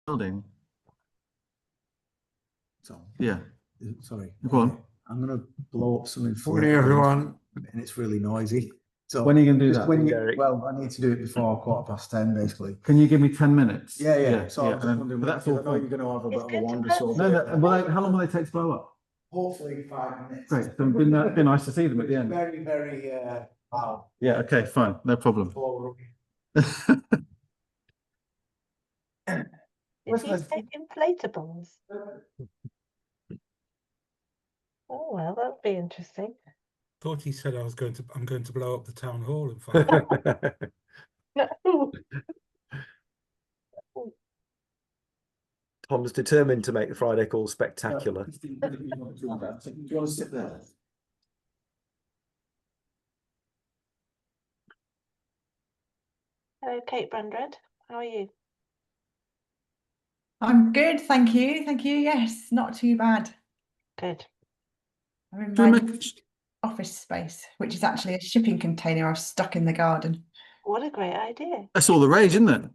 building. So, Yeah. sorry. Go on. I'm going to blow up something for Morning, everyone. And it's really noisy. So When are you going to do that? Well, I need to do it before 10:15, basically. Can you give me 10 minutes? Yeah. So I was just wondering, that's I all. know you're going to have a bit of a wander. So No. How long will they take to blow up? hopefully 5 minutes. Great. So it'd be nice to see them at the end. Very, very loud. Yeah. Okay. Fine. No problem. Did you say inflatables? Oh well, that'd be interesting. Thought he said I'm going to blow up the town hall in 5 minutes. No. Tom's determined to make the Friday call spectacular. Do you want to sit there? Hello, Kate Brandred. How are you? I'm good, thank you. Thank you. Yes, not too bad. Good. I'm in my office space, which is actually a shipping container I've stuck in the garden. What a great idea. That's all the rage, isn't it?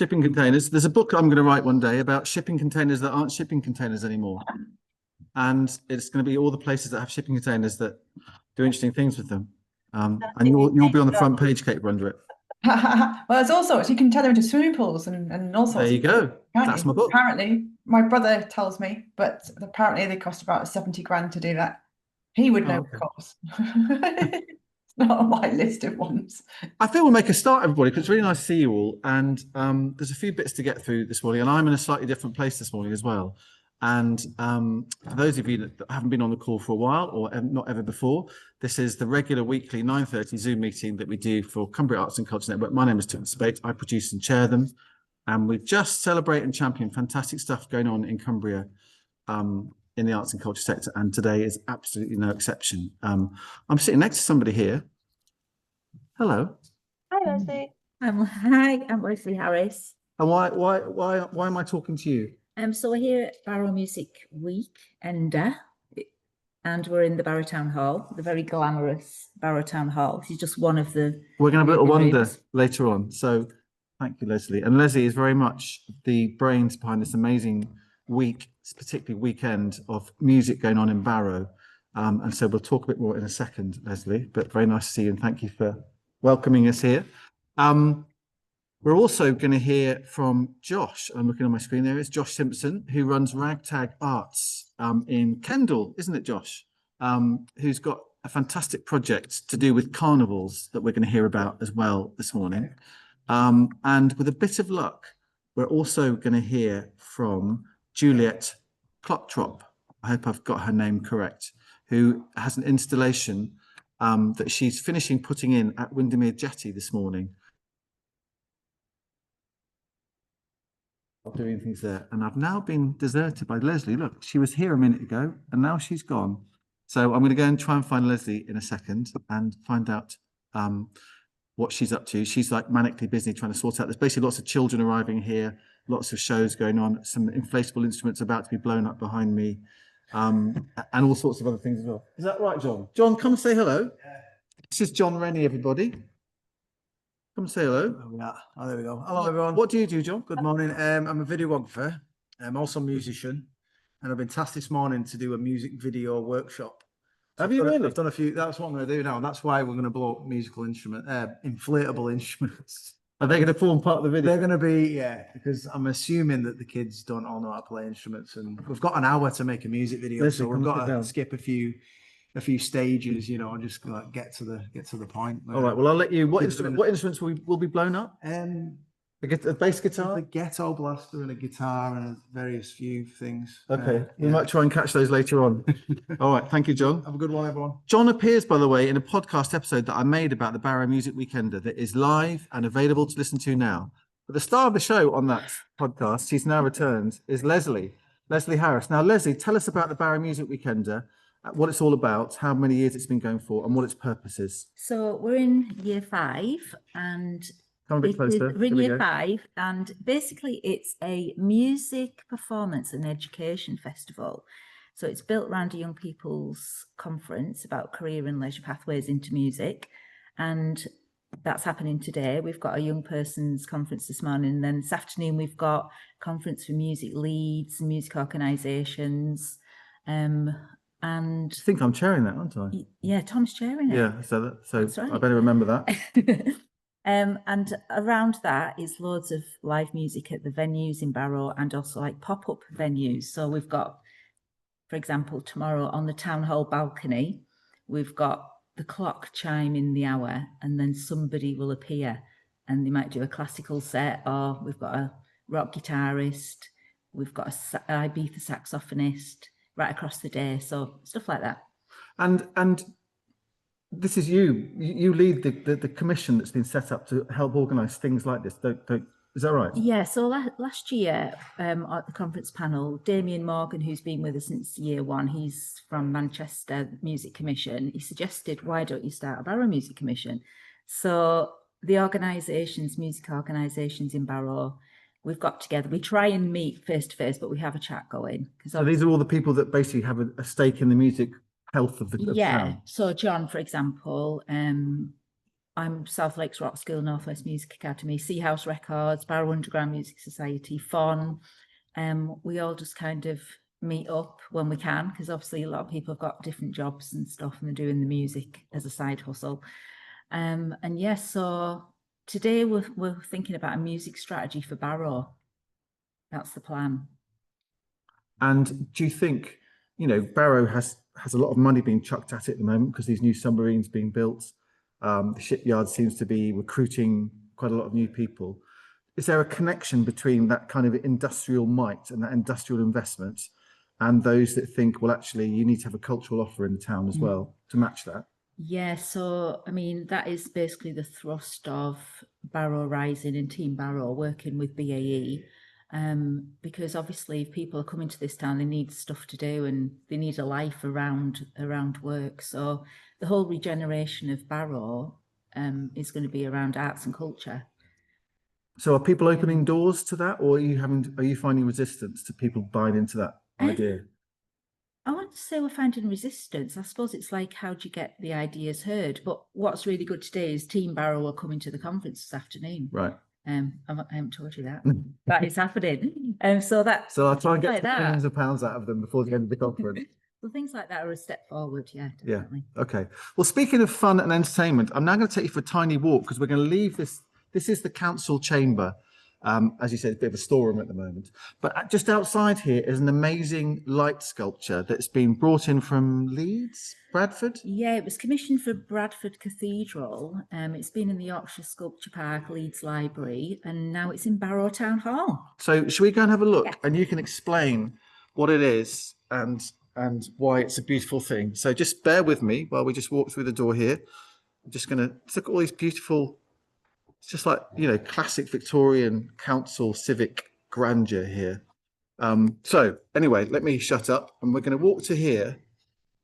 Shipping containers. There's a book I'm going to write one day about shipping containers that aren't shipping containers anymore. And it's going to be all the places that have shipping containers that do interesting things with them. And you'll be on the front page, Kate Brundrett. Well, there's all sorts. You can turn them into swimming pools and all sorts. There you go. That's my book. Apparently, my brother tells me, but apparently they cost about 70 grand to do that. He would know, of course. It's not on my list of ones. I think we'll make a start, everybody, because it's really nice to see you all. And there's a few bits to get through this morning, and I'm in a slightly different place this morning as well. And for those of you that haven't been on the call for a while or not ever before, this is the regular weekly 9:30 Zoom meeting that we do for Cumbria Arts and Culture Network. My name is Speight. I produce and chair them. And we just celebrate and champion fantastic stuff going on in Cumbria in the arts and culture sector. And today is absolutely no exception. I'm sitting next to somebody here. Hello. Hi, Leslie. Hi, I'm Leslie Harris. And why am I talking to you? So we're here at Barrow Week-ender, and we're in the Barrow Town Hall, the very glamorous Barrow Town Hall. This is just one of the. We're going to have a little wonder later on. So thank you, Leslie. And Leslie is very much the brains behind this amazing week, particularly weekend of music going on in Barrow. And so we'll talk a bit more in a second, Leslie. But very nice to see you, and thank you for welcoming us here. We're also going to hear from Josh. I'm looking on my screen. There is Josh Simpson, who runs RagTag Arts in Kendal, isn't it, Josh? Who's got a fantastic project to do with carnivals that we're going to hear about as well this morning. And with a bit of luck, we're also going to hear from Juliet Kloptrop. I hope I've got her name correct, who has an installation that she's finishing putting in at Windermere Jetty this morning. Doing things there, and I've now been deserted by Leslie. Look, she was here a minute ago and now she's gone. So I'm going to go and try and find Leslie in a second and find out what she's up to. She's like manically busy trying to sort out. There's basically lots of children arriving here, lots of shows going on, some inflatable instruments about to be blown up behind me, and all sorts of other things as well. Is that right, John? John, come say hello. This is John Rennie, everybody. Come say hello. Oh, there we go. Hello, everyone. What do you do, John? Good morning. I'm a videographer. I'm also a musician, and I've been tasked this morning to do a music video workshop. Have you really? I've done a few. That's what I'm going to do now, and that's why we're going to blow up musical inflatable instruments. Are they going to form part of the video? They're going to be, yeah, because I'm assuming that the kids don't all know how to play instruments, and we've got an hour to make a music video, so we've got to skip a few stages, you know, and just like get to the point. All right. Well, I'll let you. What instruments will be blown up? A bass guitar, a ghetto blaster, and a guitar, and various few things. Okay, we might try and catch those later on. All right. Thank you, John. Have a good one, everyone. John appears, by the way, in a podcast episode that I made about the Barrow Music Week-ender that is live and available to listen to now. But the star of the show on that podcast, she's now returned, is Leslie Harris. Now, Leslie, tell us about the Barrow Music Week-ender, what it's all about, how many years it's been going for, and what its purpose is. So we're in year 5, and come a bit closer. We're in year 5, and basically it's a music performance and education festival. So it's built around a young people's conference about career and leisure pathways into music, and that's happening today. We've got a young person's conference this morning, and then this afternoon we've got a conference for music leads, music organisations, and I think I'm chairing that, aren't I? yeah, Tom's chairing it. Yeah, so That's I right. better remember that. And around that is loads of live music at the venues in Barrow, and also like pop-up venues. So we've got, for example, tomorrow on the town hall balcony, we've got the clock chime in the hour, and then somebody will appear and they might do a classical set, or we've got a rock guitarist, we've got a Ibiza saxophonist right across the day. So stuff like that. And this is you lead the commission that's been set up to help organise things like this. Is that right? Yeah, so last year at the conference panel, Damien Morgan, who's been with us since year one, he's from Manchester Music Commission, he suggested, why don't you start a Barrow Music Commission? So the organisations, music organisations in Barrow, we've got together, we try and meet face to face, but we have a chat going. So these are all the people that basically have a stake in the music health of the town. So John, for example, I'm South Lakes Rock School, Northwest Music Academy, Sea House Records, Barrow Underground Music Society, FON. We all just kind of meet up when we can, because obviously a lot of people have got different jobs and stuff, and they're doing the music as a side hustle. And yes, so today we're thinking about a music strategy for Barrow. That's the plan. And do you think, Barrow has a lot of money being chucked at it at the moment because these new submarines being built. The shipyard seems to be recruiting quite a lot of new people. Is there a connection between that kind of industrial might and that industrial investment and those that think, well, actually, you need to have a cultural offer in the town as well to match that? Yeah, so, I mean, that is basically the thrust of Barrow Rising and Team Barrow working with BAE. Because obviously if people are coming to this town, they need stuff to do and they need a life around work. So the whole regeneration of Barrow is going to be around arts and culture. So are people opening doors to that, or are you finding resistance to people buying into that idea? I want to say we're finding resistance. I suppose it's like, how do you get the ideas heard? But what's really good today is Team Barrow are coming to the conference this afternoon. Right. I haven't told you that. That is happening. So I'll try and get like millions of pounds out of them before the end of the conference. So things like that are a step forward, yeah, definitely. Yeah. Okay. Well, speaking of fun and entertainment, I'm now going to take you for a tiny walk because we're going to leave this. This is the council chamber. As you said, it's a bit of a storeroom at the moment. But just outside here is an amazing light sculpture that's been brought in from Leeds, Bradford. Yeah, it was commissioned for Bradford Cathedral. It's been in the Yorkshire Sculpture Park, Leeds Library, and now it's in Barrow Town Hall. So should we go and have a look? Yeah. And you can explain what it is and why it's a beautiful thing. So just bear with me while we just walk through the door here. I'm just going to look at all these beautiful, it's just like, classic Victorian council civic grandeur here. So anyway, let me shut up and we're going to walk to here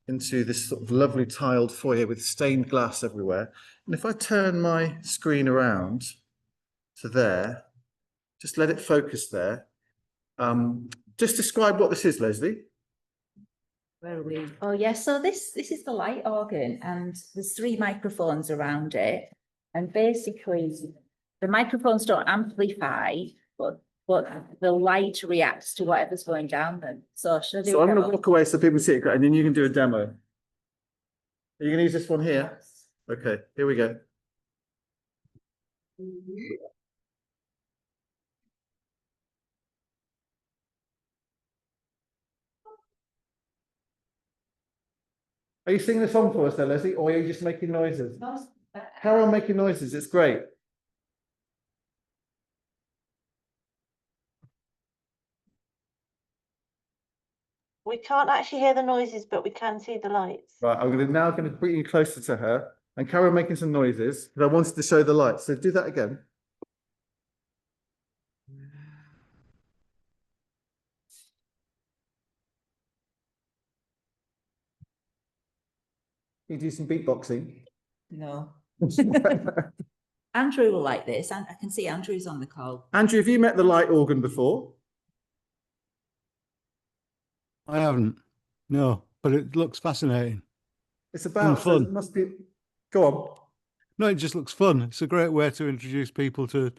into this sort of lovely tiled foyer with stained glass everywhere. And if I turn my screen around to there, just let it focus there. Just describe what this is, Leslie. Where are we? Oh, yeah, so this is the light organ, and there's 3 microphones around it. And basically, the microphones don't amplify, but the light reacts to whatever's going down them. So should I do So I'm going to demo? walk away so people see it, and then you can do a demo. Are you going to use this one here? Okay, here we go. Are you singing a song for us there, Leslie, or are you just making noises? Carry on making noises, it's great. We can't actually hear the noises, but we can see the lights. Right, I'm now going to bring you closer to her and carry on making some noises because I wanted to show the lights. So do that again. You do some beatboxing. No. Andrew will like this. I can see Andrew's on the call. Andrew, have you met the light organ before? I haven't, no, but it looks fascinating. It's about fun. So it must be. Go on. No, it just looks fun. It's a great way to introduce people to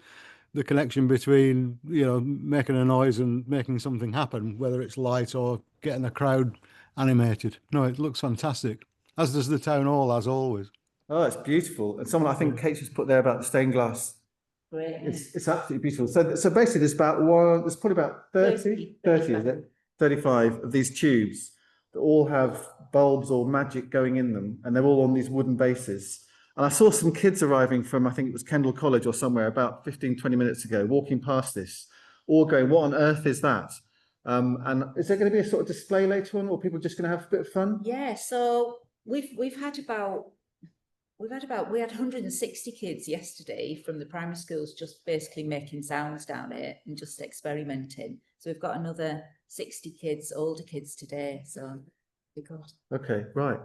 the connection between, making a noise and making something happen, whether it's light or getting the crowd animated. No, it looks fantastic, as does the town hall, as always. Oh, it's beautiful. And someone, I think Kate just put there about the stained glass. Great. It's absolutely beautiful. So basically there's there's probably about 30, is it? 35 of these tubes that all have bulbs or magic going in them, and they're all on these wooden bases. And I saw some kids arriving from, I think it was Kendal College or somewhere, about 15, 20 minutes ago, walking past this, all going, what on earth is that? And is there going to be a sort of display later on, or people just going to have a bit of fun? Yeah, so we had 160 kids yesterday from the primary schools, just basically making sounds down here and just experimenting. So we've got another 60 kids, older kids today. So we got. Okay, right.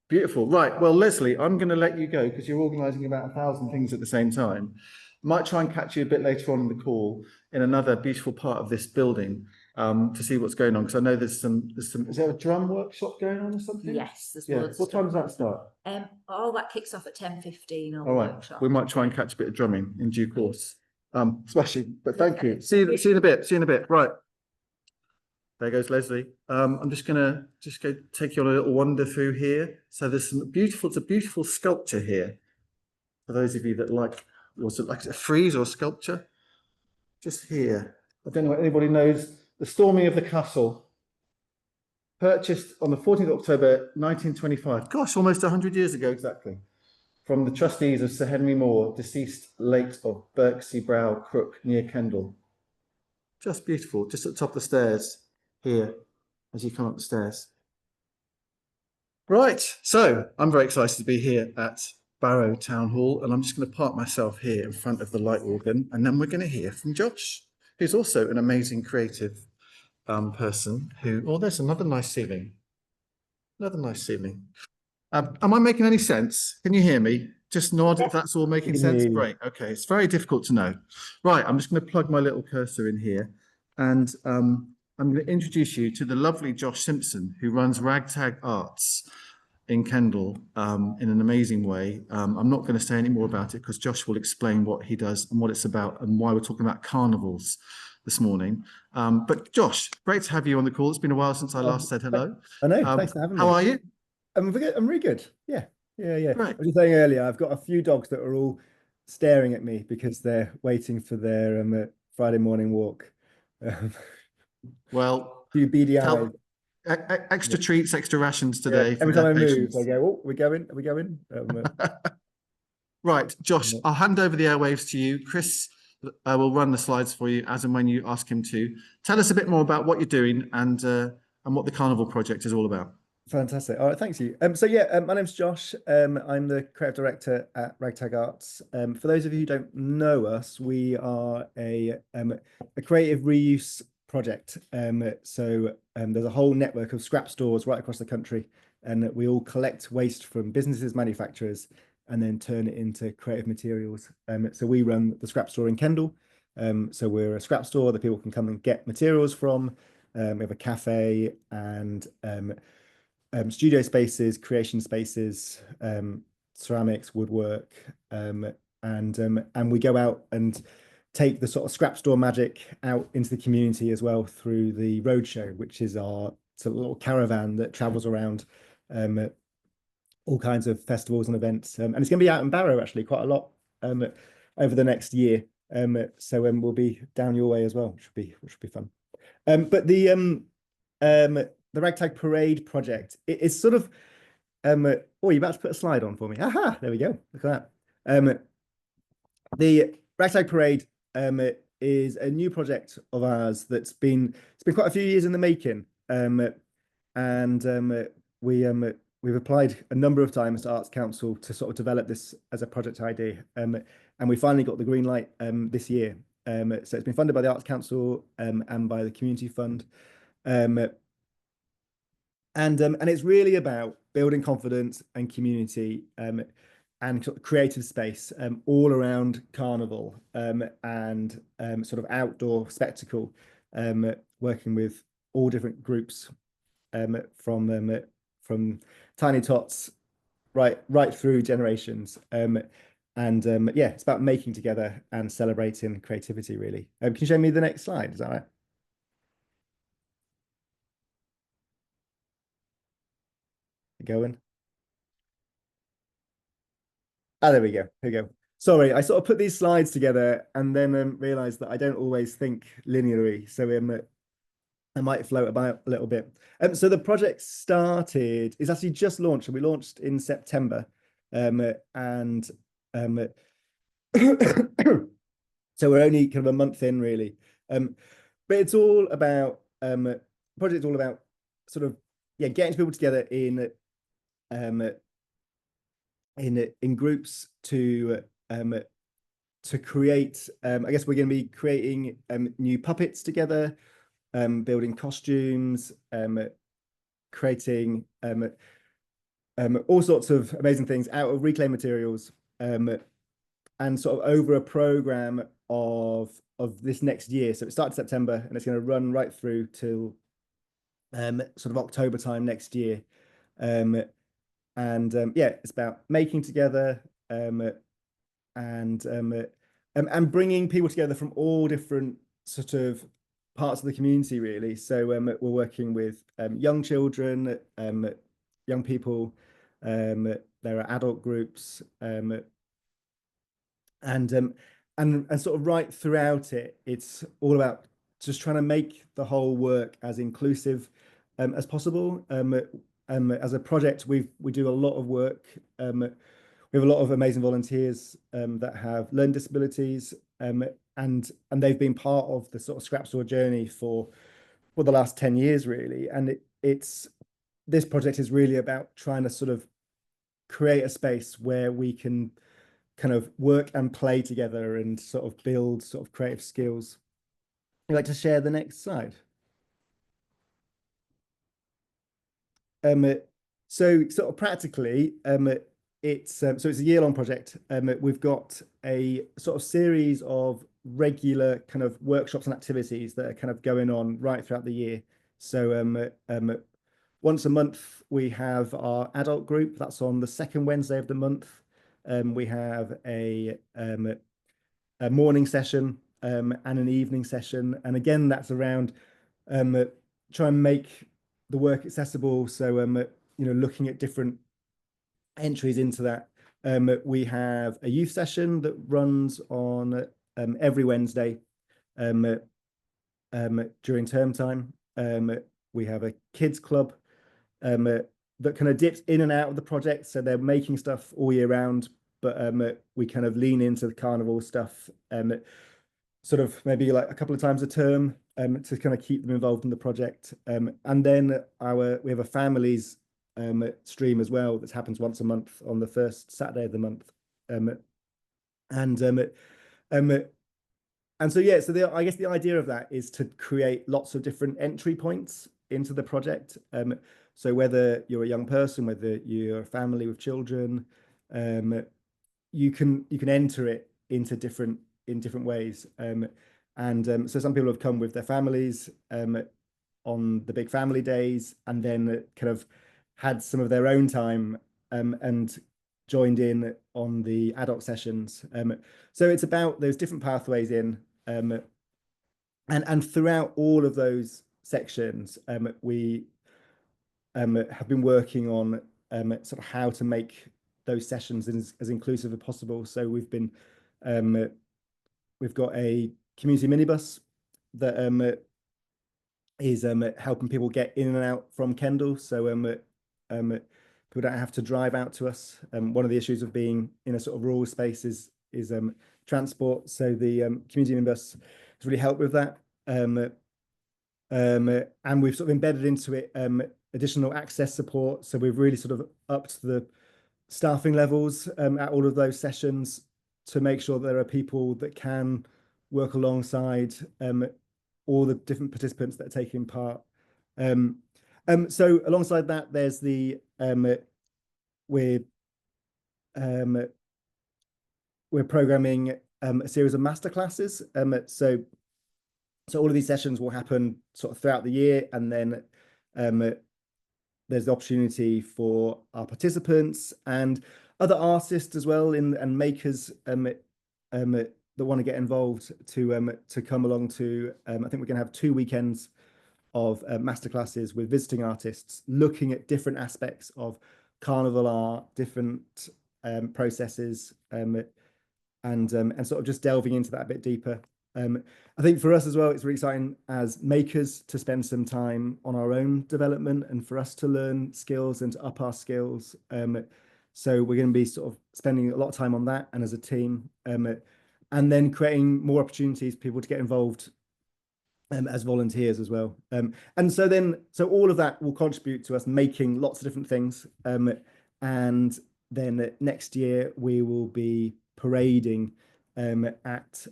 Beautiful. Right. Well, Leslie, I'm going to let you go because you're organising about 1,000 things at the same time. Might try and catch you a bit later on in the call in another beautiful part of this building to see what's going on, because I know there's some. Is there a drum workshop going on or something? Yes, there's Yeah. loads What of time does that start? all that kicks off at 10:15. All right. We might try and catch a bit of drumming in due course. Smashing. But thank you. See you in a bit. See you in a bit. Right. There goes Leslie. I'm just go take you on a little wander through here. So there's some it's a beautiful sculpture here. For those of you that was it like a frieze or a sculpture? Just here. I don't know if anybody knows the storming of the castle. Purchased on the 14th of October, 1925. Gosh, almost 100 years ago exactly. From the trustees of Sir Henry Moore, deceased late of Birksey Brow Crook near Kendal. Just beautiful, just at the top of the stairs here as you come up the stairs. Right, so I'm very excited to be here at Barrow Town Hall, and I'm just going to park myself here in front of the light organ, and then we're going to hear from Josh, who's also an amazing creative person who, oh, there's another nice ceiling. Another nice ceiling. Am I making any sense? Can you hear me? Just nod if that's all making sense. Great. Okay, it's very difficult to know. Right, I'm just going to plug my little cursor in here, and I'm going to introduce you to the lovely Josh Simpson, who runs RagTag Arts in Kendal in an amazing way. I'm not going to say any more about it because Josh will explain what he does and what it's about and why we're talking about carnivals this morning. But Josh, great to have you on the call. It's been a while since I last said hello. I know. Thanks for having me. How are you? I'm really good. Yeah. Right. I was just saying earlier, I've got a few dogs that are all staring at me because they're waiting for their Friday morning walk. Well, few beady eyes. Extra treats, extra rations today. Yeah. Every time I move, they go, "Oh, we're going. Are we going?" Right, Josh. I'll hand over the airwaves to you. Chris will run the slides for you as and when you ask him to. Tell us a bit more about what you're doing and what the Carnival project is all about. Fantastic. All right, thanks you. My name's Josh. I'm the creative director at RagTag Arts. For those of you who don't know us, we are a creative reuse project. There's a whole network of scrap stores right across the country, and we all collect waste from businesses, manufacturers, and then turn it into creative materials. So we run the scrap store in Kendal. So we're a scrap store that people can come and get materials from. We have a cafe and studio spaces, creation spaces, ceramics, woodwork, and we go out and take the sort of scrap store magic out into the community as well through the roadshow, which is our sort of little caravan that travels around all kinds of festivals and events, and it's going to be out in Barrow actually quite a lot over the next year. So we'll be down your way as well, which should be fun. But the Ragtag Parade project is sort of oh, you're about to put a slide on for me. Aha, there we go. Look at that. The Ragtag Parade is a new project of ours it's been quite a few years in the making, we've applied a number of times to Arts Council to sort of develop this as a project idea, and we finally got the green light this year. So it's been funded by the Arts Council and by the Community Fund, and it's really about building confidence and community and sort of creative space all around carnival and sort of outdoor spectacle, working with all different groups from tiny tots right through generations. And yeah, it's about making together and celebrating creativity, really. Can you show me the next slide? Is that right? Going. Ah, there we go. Here we go. Sorry, I sort of put these slides together and then realized that I don't always think linearly. So I might float about a little bit. So the project started, it's actually just launched, and we launched in September. And so we're only kind of a month in, really. But it's all about project's all about sort of getting people together in groups to create. I guess we're going to be creating new puppets together, building costumes, creating all sorts of amazing things out of reclaimed materials, and sort of over a program of this next year. So it started September and it's going to run right through till sort of October time next year. Yeah, it's about making together and bringing people together from all different sort of parts of the community, really. So we're working with young children, young people. There are adult groups, and sort of right throughout it, it's all about just trying to make the whole work as inclusive as possible. As a project, we do a lot of work. We have a lot of amazing volunteers that have learning disabilities, and they've been part of the sort of scrap store journey for the last 10 years, really. And this project is really about trying to sort of create a space where we can kind of work and play together and sort of build sort of creative skills. I'd like to share the next slide. So sort of practically, it's a year-long project. We've got a sort of series of regular kind of workshops and activities that are kind of going on right throughout the year. So once a month we have our adult group. That's on the second Wednesday of the month. We have a morning session and an evening session, and again that's around try and make the work accessible. So looking at different entries into that. We have a youth session that runs on every Wednesday during term time. We have a kids club that kind of dips in and out of the project, so they're making stuff all year round, but we kind of lean into the carnival stuff sort of maybe like a couple of times a term to kind of keep them involved in the project. And then we have a families stream as well that happens once a month on the first Saturday of the month. And so I guess the idea of that is to create lots of different entry points into the project. So whether you're a young person, whether you're a family with children, you can enter it into different ways. So some people have come with their families on the big family days, and then kind of had some of their own time and joined in on the adult sessions. So it's about those different pathways in, and throughout all of those sections, we have been working on sort of how to make those sessions as inclusive as possible. So we've got a community minibus that is helping people get in and out from Kendal. So people don't have to drive out to us. One of the issues of being in a sort of rural space is transport. So the community minibus has really helped with that. And we've sort of embedded into it additional access support. So we've really sort of upped the staffing levels at all of those sessions to make sure that there are people that can work alongside all the different participants that are taking part. So alongside that, there's the we're programming a series of masterclasses. So all of these sessions will happen sort of throughout the year, and then there's the opportunity for our participants, and other artists as well and makers that want to get involved to come along to. I think we're going to have 2 weekends of masterclasses with visiting artists, looking at different aspects of carnival art, different processes, and sort of just delving into that a bit deeper. I think for us as well, it's really exciting as makers to spend some time on our own development and for us to learn skills and to up our skills. So we're going to be sort of spending a lot of time on that and as a team, and then creating more opportunities for people to get involved as volunteers as well. And so all of that will contribute to us making lots of different things. And then next year we will be parading at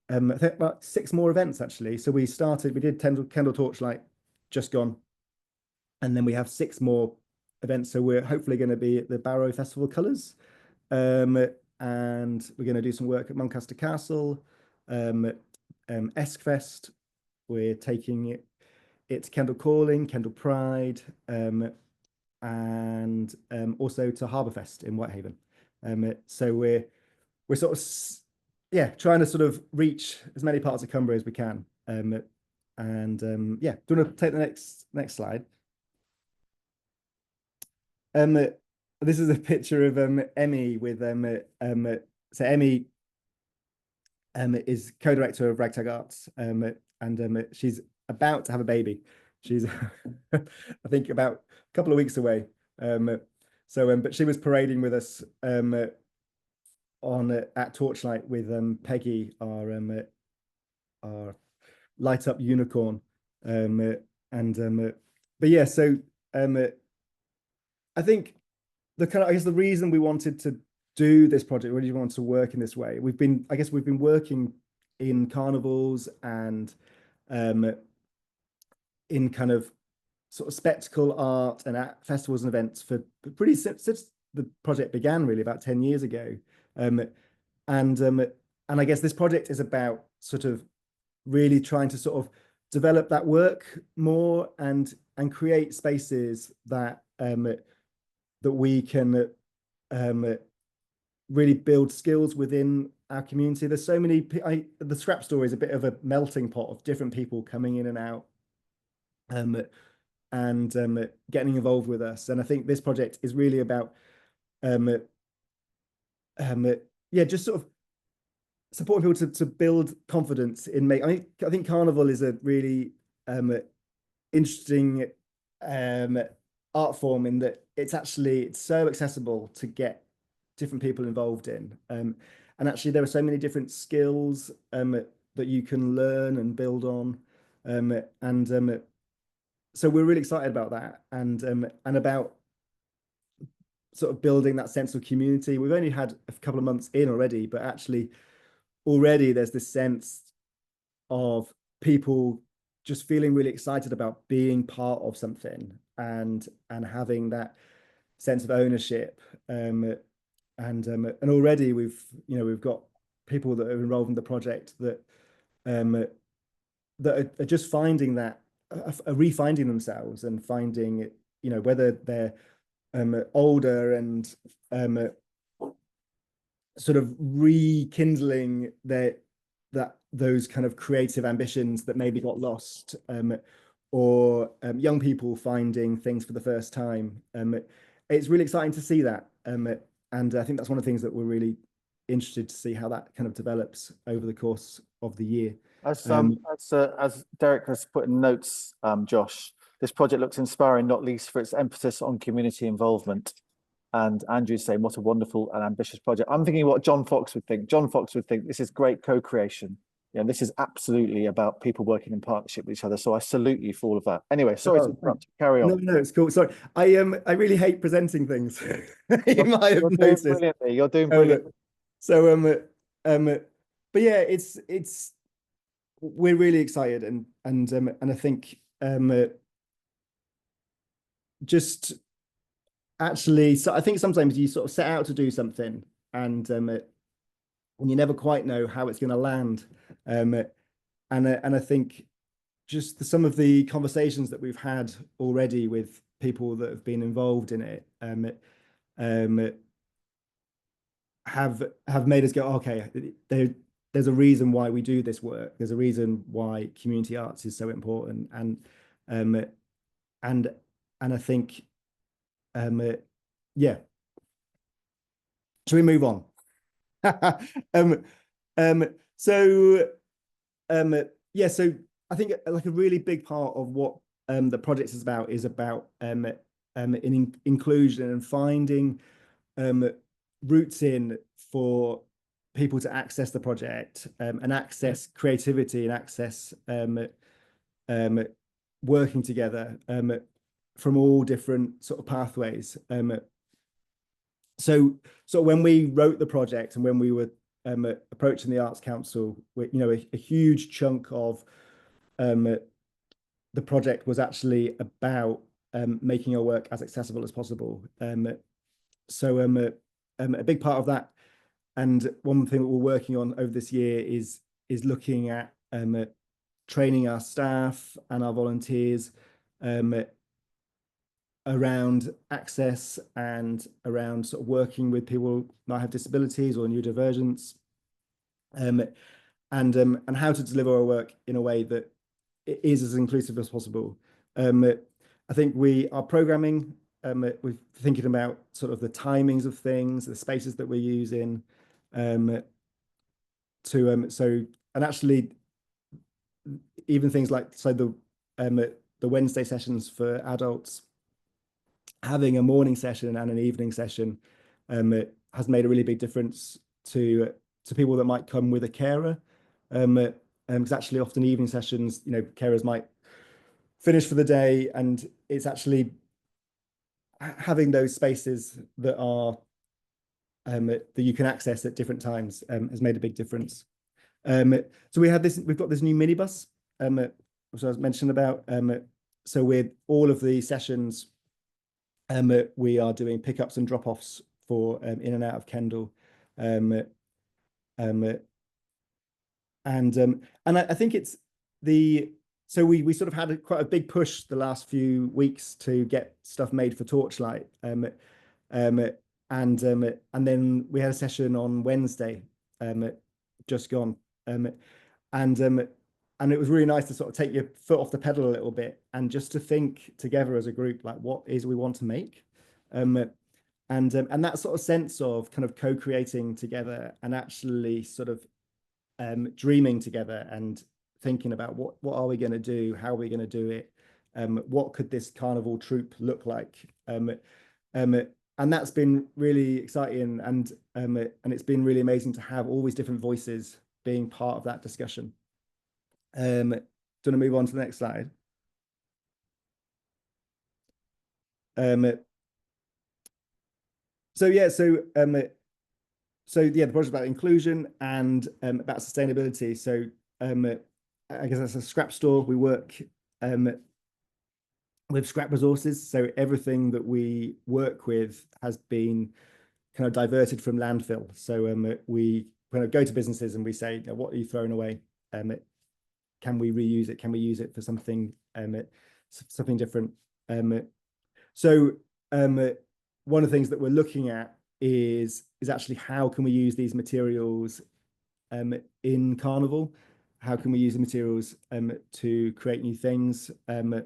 I think about 6 more events actually. So we did Candle Torchlight just gone, and then we have 6 more events. So we're hopefully going to be at the Barrow Festival Colours, and we're going to do some work at Muncaster Castle, Eskfest. We're taking it to Kendal Calling, Kendal Pride, and also to Harbourfest in Whitehaven. So we're sort of trying to sort of reach as many parts of Cumbria as we can. Do you want to take the next slide? This is a picture of Emmy with so Emmy is co-director of RagTag Arts, and she's about to have a baby. She's I think about a couple of weeks away. But she was parading with us at Torchlight with Peggy, our light up unicorn. But yeah, so I think the reason we wanted to do this project, really wanted to work in this way, we've been working in carnivals and in kind of sort of spectacle art and at festivals and events for since the project began, really about 10 years ago. And I guess this project is about sort of really trying to sort of develop that work more and create spaces that that we can really build skills within our community. There's so many. The Scrap Story is a bit of a melting pot of different people coming in and out, and getting involved with us. And I think this project is really about just sort of supporting people to build confidence in I think carnival is a really interesting art form in that it's so accessible to get different people involved in, and actually there are so many different skills that you can learn and build on, so we're really excited about that and about sort of building that sense of community. We've only had a couple of months in already, but actually already there's this sense of people just feeling really excited about being part of something and having that sense of ownership. And already we've got people that are involved in the project that are just finding that are refinding themselves and finding whether they're older and sort of rekindling those kind of creative ambitions that maybe got lost, or young people finding things for the first time. It's really exciting to see that, and I think that's one of the things that we're really interested to see how that kind of develops over the course of the year. As Derek has put in notes, Josh, this project looks inspiring, not least for its emphasis on community involvement. And Andrew's saying, what a wonderful and ambitious project. I'm thinking what John Fox would think. John Fox would think this is great co-creation. This is absolutely about people working in partnership with each other. So I salute you for all of that. Anyway, sorry to interrupt. Carry on. No, it's cool. Sorry, I really hate presenting things. You might have noticed. You're doing brilliantly. But yeah, we're really excited and I think just actually, so I think sometimes you sort of set out to do something and you never quite know how it's going to land, and I think just some of the conversations that we've had already with people that have been involved in it have made us go, okay, there's a reason why we do this work. There's a reason why community arts is so important, and I think, yeah. Should we move on? Yeah, so I think like a really big part of what the project is about inclusion and finding routes in for people to access the project, and access creativity and access working together from all different sort of pathways. So when we wrote the project and when we were approaching the Arts Council, a huge chunk of the project was actually about making our work as accessible as possible. So a big part of that, and one thing that we're working on over this year is looking at training our staff and our volunteers around access and around sort of working with people who might have disabilities or neurodivergence, and how to deliver our work in a way that it is as inclusive as possible. I think our programming, we're thinking about sort of the timings of things, the spaces that we're using, and actually even things like the Wednesday sessions for adults, having a morning session and an evening session has made a really big difference to people that might come with a carer, because actually often evening sessions, carers might finish for the day, and it's actually having those spaces that are that you can access at different times has made a big difference. So we've got this new minibus, which I was mentioning about. So with all of the sessions, we are doing pickups and drop-offs for in and out of Kendal, and I think it's so we sort of had quite a big push the last few weeks to get stuff made for Torchlight, and then we had a session on Wednesday, just gone, and it was really nice to sort of take your foot off the pedal a little bit and just to think together as a group, like what is we want to make, and that sort of sense of kind of co-creating together and actually sort of dreaming together and thinking about what are we going to do, how are we going to do it, what could this carnival troupe look like, and that's been really exciting, and it's been really amazing to have all these different voices being part of that discussion. Do you want to move on to the next slide? The project about inclusion and about sustainability. So I guess that's a scrap store. We work with scrap resources. So everything that we work with has been kind of diverted from landfill. So we kind of go to businesses and we say, what are you throwing away? Can we reuse it? Can we use it for something different? So one of the things that we're looking at is actually how can we use these materials in Carnival? How can we use the materials to create new things? And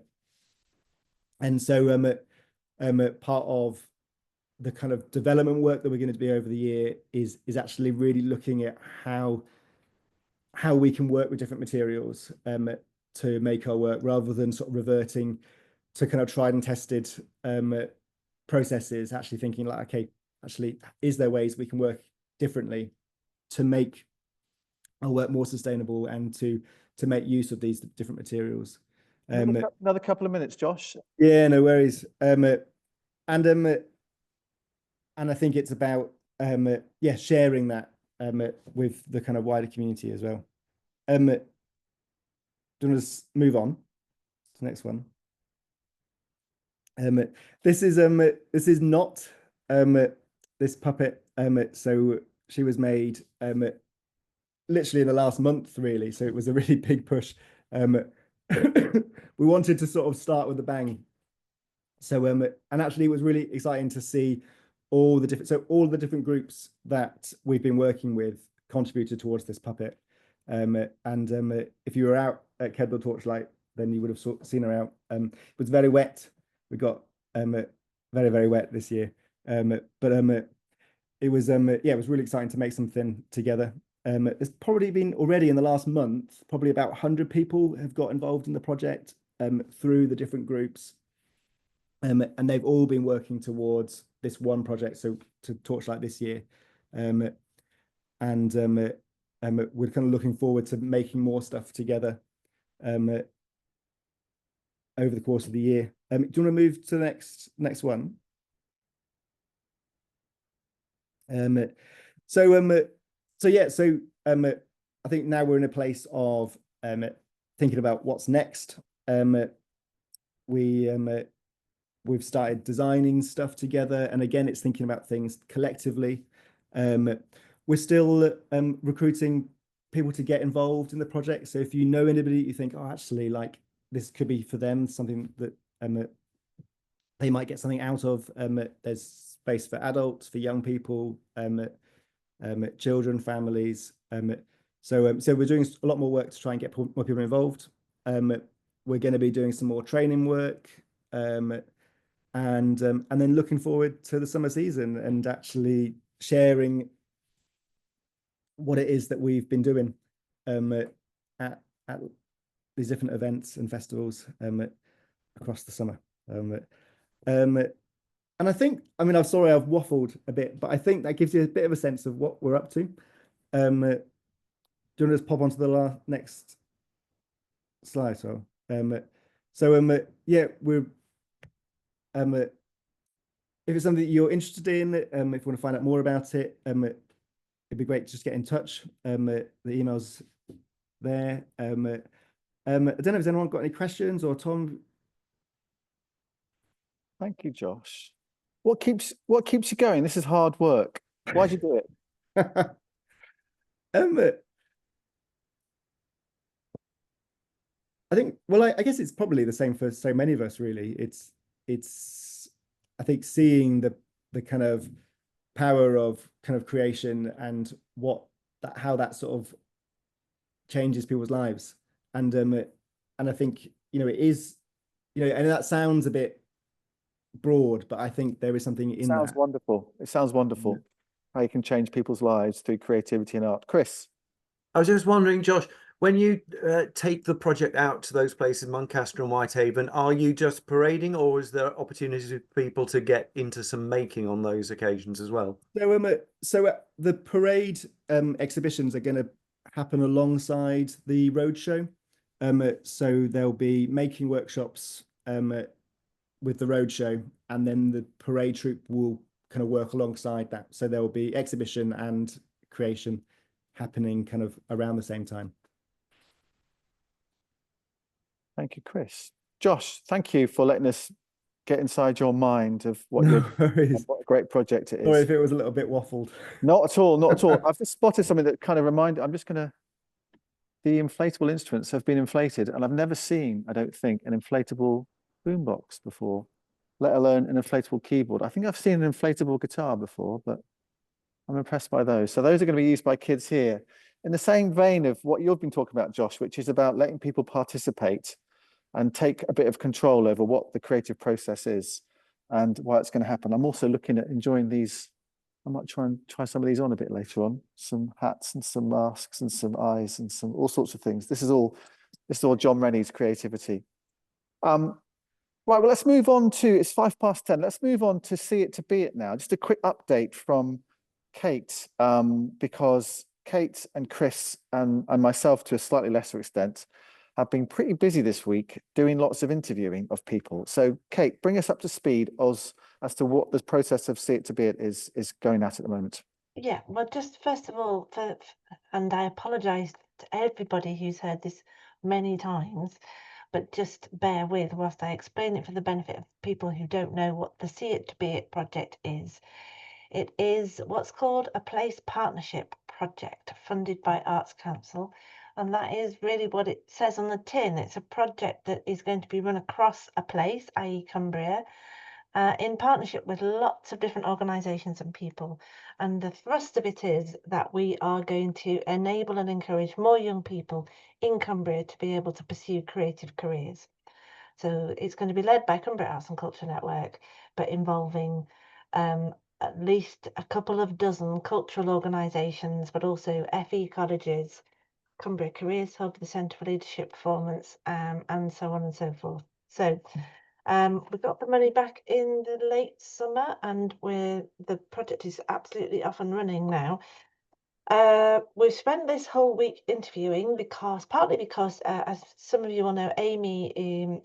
so part of the kind of development work that we're going to do over the year is actually really looking at how we can work with different materials to make our work, rather than sort of reverting to kind of tried and tested processes, actually thinking like, okay, actually, is there ways we can work differently to make our work more sustainable and to make use of these different materials? Another couple of minutes, Josh. Yeah, no worries. And I think it's about sharing that with the kind of wider community as well. Do you want to move on to the next one? This is not this puppet. So she was made literally in the last month, really. So it was a really big push. We wanted to sort of start with a bang. So and actually it was really exciting to see all the different groups that we've been working with contributed towards this puppet. If you were out at Kedwell Torchlight, then you would have seen her out. It was very wet. We got very, very wet this year. It was it was really exciting to make something together. There's probably been already in the last month, probably about 100 people have got involved in the project through the different groups. And they've all been working towards this one project, so to Torchlight this year. We're kind of looking forward to making more stuff together over the course of the year. Do you want to move to the next one? I think now we're in a place of thinking about what's next. We've started designing stuff together, and again, it's thinking about things collectively. We're still recruiting people to get involved in the project. So if you know anybody you think, oh, actually, like this could be for them, something that they might get something out of. There's space for adults, for young people, children, families. So we're doing a lot more work to try and get more people involved. We're going to be doing some more training work, and then looking forward to the summer season and actually sharing what it is that we've been doing at these different events and festivals across the summer. And I think, I mean, I'm sorry I've waffled a bit, but I think that gives you a bit of a sense of what we're up to. Do you want to just pop onto the next slide? Yeah, we're if it's something that you're interested in, if you want to find out more about it, it'd be great to just get in touch. The email's there. I don't know if there's anyone got any questions, or Tom. Thank you, Josh. What keeps you going? This is hard work. Why'd you do it? I think, well, I guess it's probably the same for so many of us, really. It's I think seeing the kind of power of kind of creation and how that sort of changes people's lives. And I think, it is, and that sounds a bit broad, but I think there is something in that. Sounds wonderful. It sounds wonderful how you can change people's lives through creativity and art. Chris? I was just wondering, Josh, when you take the project out to those places, Muncaster and Whitehaven, are you just parading, or is there opportunities for people to get into some making on those occasions as well? So the parade exhibitions are going to happen alongside the roadshow. So there'll be making workshops with the roadshow, and then the parade troupe will kind of work alongside that. So there will be exhibition and creation happening kind of around the same time. Thank you, Chris. Josh, thank you for letting us get inside your mind of what what a great project it is. Sorry if it was a little bit waffled. Not at all, not at all. I've just spotted something that kind of reminded, the inflatable instruments have been inflated, and I've never seen, I don't think, an inflatable boombox before, let alone an inflatable keyboard. I think I've seen an inflatable guitar before, but I'm impressed by those. So those are going to be used by kids here. In the same vein of what you've been talking about, Josh, which is about letting people participate and take a bit of control over what the creative process is and why it's going to happen. I'm also looking at enjoying these. I might try some of these on a bit later on. Some hats and some masks and some eyes and some all sorts of things. This is all John Rennie's creativity. Right, well, let's move on to, it's 10:05. Let's move on to See It to Be It now. Just a quick update from Kate, because Kate and Chris and myself, to a slightly lesser extent, have been pretty busy this week doing lots of interviewing of people. So Kate, bring us up to speed as to what the process of See It to Be It is going at the moment. Yeah, well, just first of all, and I apologise to everybody who's heard this many times, but just bear with whilst I explain it for the benefit of people who don't know what the See It to Be It project is. It is what's called a place partnership project funded by Arts Council, and that is really what it says on the tin. It's a project that is going to be run across a place, i.e. Cumbria, in partnership with lots of different organisations and people. And the thrust of it is that we are going to enable and encourage more young people in Cumbria to be able to pursue creative careers. So it's going to be led by Cumbria Arts and Culture Network, but involving at least a couple of dozen cultural organisations, but also FE colleges, Cumbria Careers Hub, the Centre for Leadership Performance, and so on and so forth. So we got the money back in the late summer, and the project is absolutely off and running now. We've spent this whole week interviewing partly because, as some of you will know, Amy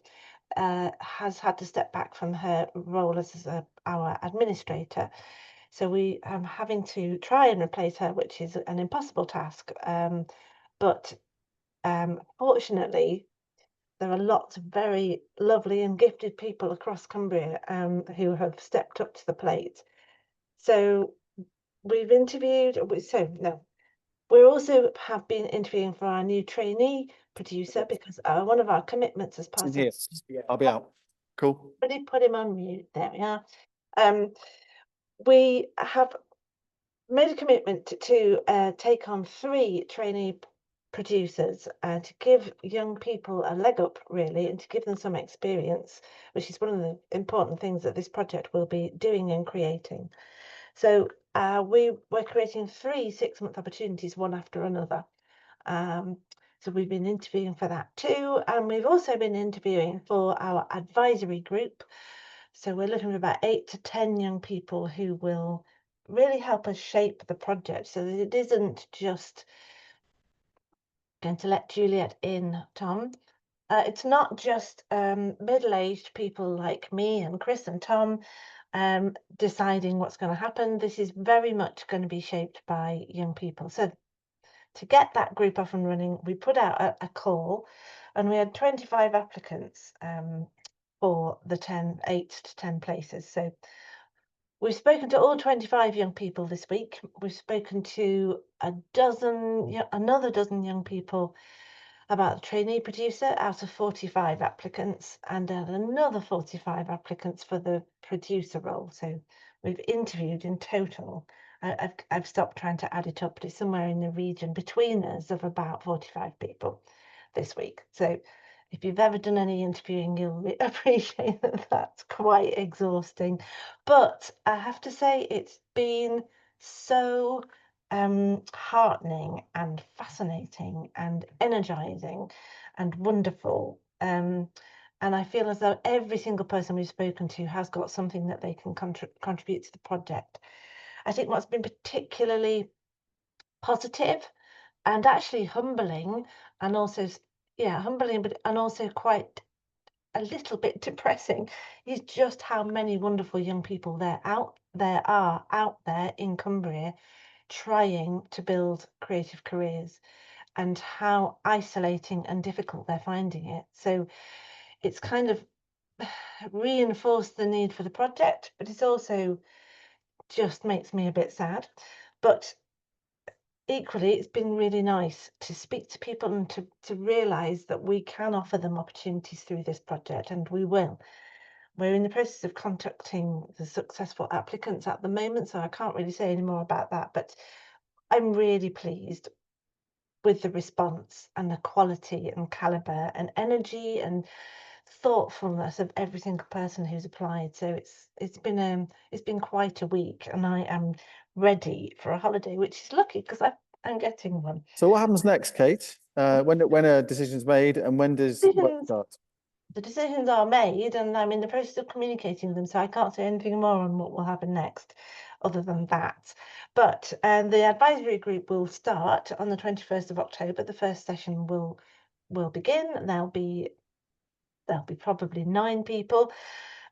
has had to step back from her role as our administrator. So we am having to try and replace her, which is an impossible task. But fortunately, there are lots of very lovely and gifted people across Cumbria who have stepped up to the plate. So we've interviewed. We also have been interviewing for our new trainee producer, because one of our commitments as part of I'll be out. Cool. put him on mute. There we are. We have made a commitment to take on 3 trainee producers to give young people a leg up, really, and to give them some experience, which is one of the important things that this project will be doing and creating. So we're creating 3 6-month opportunities, one after another. So we've been interviewing for that too, and we've also been interviewing for our advisory group. So we're looking for about 8 to 10 young people who will really help us shape the project, so that it isn't just going to let Juliet in, Tom. It's not just middle-aged people like me and Chris and Tom deciding what's going to happen. This is very much going to be shaped by young people. So to get that group up and running, we put out a call, and we had 25 applicants for the 8 to 10 places. So we've spoken to all 25 young people this week. We've spoken to another dozen young people about the trainee producer out of 45 applicants, and another 45 applicants for the producer role. So we've interviewed in total, I've stopped trying to add it up, but it's somewhere in the region between us of about 45 people this week. So if you've ever done any interviewing, you'll appreciate that that's quite exhausting. But I have to say, it's been so heartening and fascinating and energizing and wonderful. And I feel as though every single person we've spoken to has got something that they can contribute to the project. I think what's been particularly positive and actually humbling, and also humbling, but and also quite a little bit depressing, is just how many wonderful young people there are out there in Cumbria trying to build creative careers, and how isolating and difficult they're finding it. So it's kind of reinforced the need for the project, but it's also just makes me a bit sad. But equally, it's been really nice to speak to people and to realise that we can offer them opportunities through this project, and we will. We're in the process of contacting the successful applicants at the moment, so I can't really say any more about that, but I'm really pleased with the response and the quality and calibre and energy and thoughtfulness of every single person who's applied. So it's been quite a week, and I am ready for a holiday, which is lucky because I'm getting one. So what happens next, Kate? When a decision's made, and when does work start? The decisions are made, and I'm in the process of communicating them, so I can't say anything more on what will happen next other than that. But the advisory group will start on the 21st of October. The first session will begin. There'll be probably 9 people,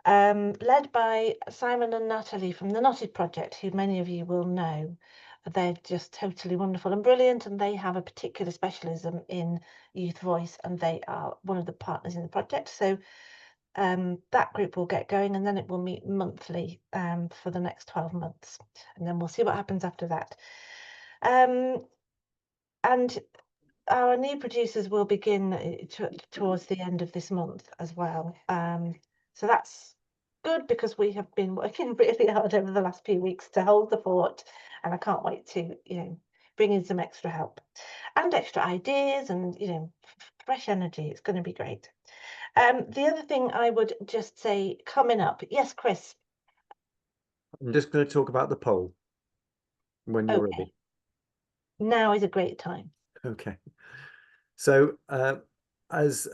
led by Simon and Natalie from the Knotted Project, who many of you will know. They're just totally wonderful and brilliant, and they have a particular specialism in youth voice, and they are one of the partners in the project. So that group will get going, and then it will meet monthly for the next 12 months, and then we'll see what happens after that. And our new producers will begin towards the end of this month as well. So that's good because we have been working really hard over the last few weeks to hold the fort, and I can't wait to, bring in some extra help and extra ideas and, fresh energy. It's going to be great. The other thing I would just say coming up, yes, Chris. I'm just going to talk about the poll when you're Okay. ready. Now is a great time. Okay. So as